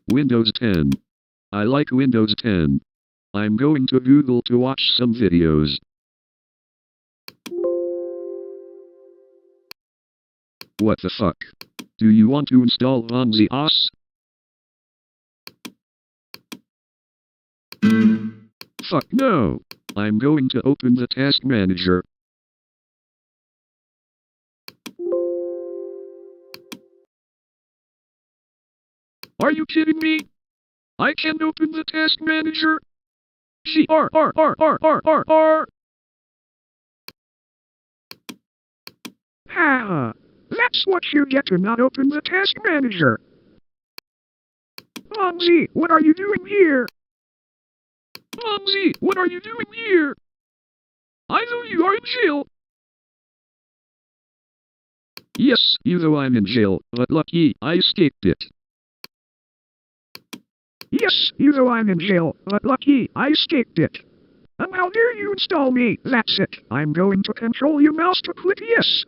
Windows 10. I like Windows 10. I'm going to Google to watch some videos. What the fuck? Do you want to install bonzi OS? Fuck no. I'm going to open the task manager. Are you kidding me? I can't open the task manager. Grrrr. Ha! That's what you get to not open the task manager. Bonzi, what are you doing here? Bonzi, what are you doing here? I know you are in jail. Yes, you know I'm in jail, but lucky I escaped it. Yes, you know I'm in jail, but lucky I escaped it. And how dare you install me? That's it. I'm going to control your mouse to click yes.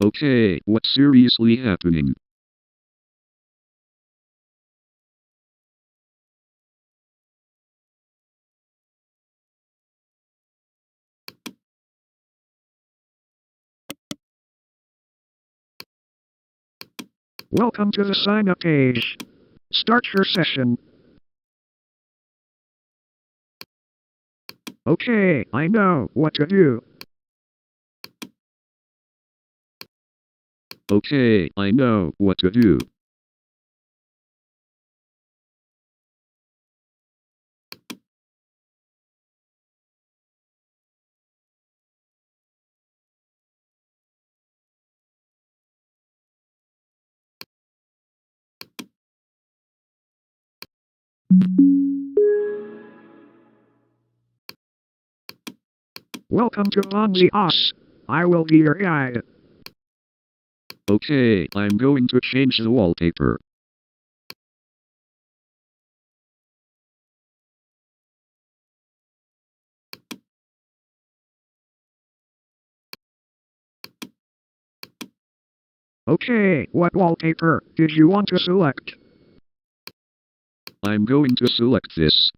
Okay, what's seriously happening? Welcome to the sign-up page. Start your session. Okay, I know what to do. Okay, I know what to do. Welcome to Bonzi OS. I will be your guide. Okay, I'm going to change the wallpaper. Okay, what wallpaper did you want to select? I'm going to select this.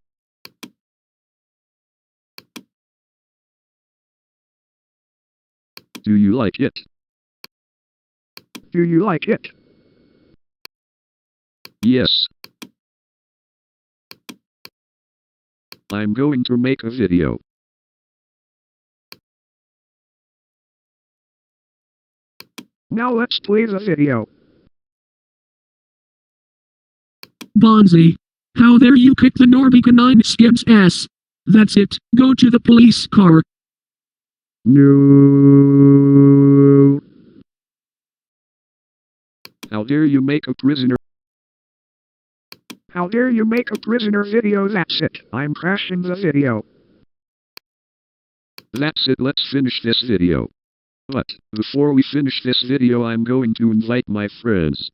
Do you like it? Do you like it? Yes. I'm going to make a video. Now let's play the video. Bonzi. How dare you kick the Norby skip's ass? That's it, go to the police car. No. How dare you make a prisoner? How dare you make a prisoner video? That's it. I'm crashing the video. That's it. Let's finish this video. But before we finish this video, I'm going to invite my friends.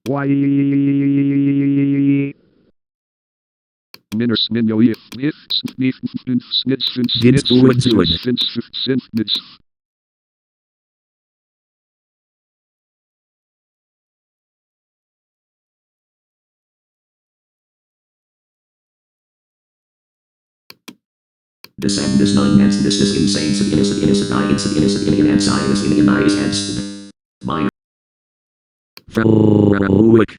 Why? This nine hence this insane innocent I innocent and silence in eyes hence. My Frolic.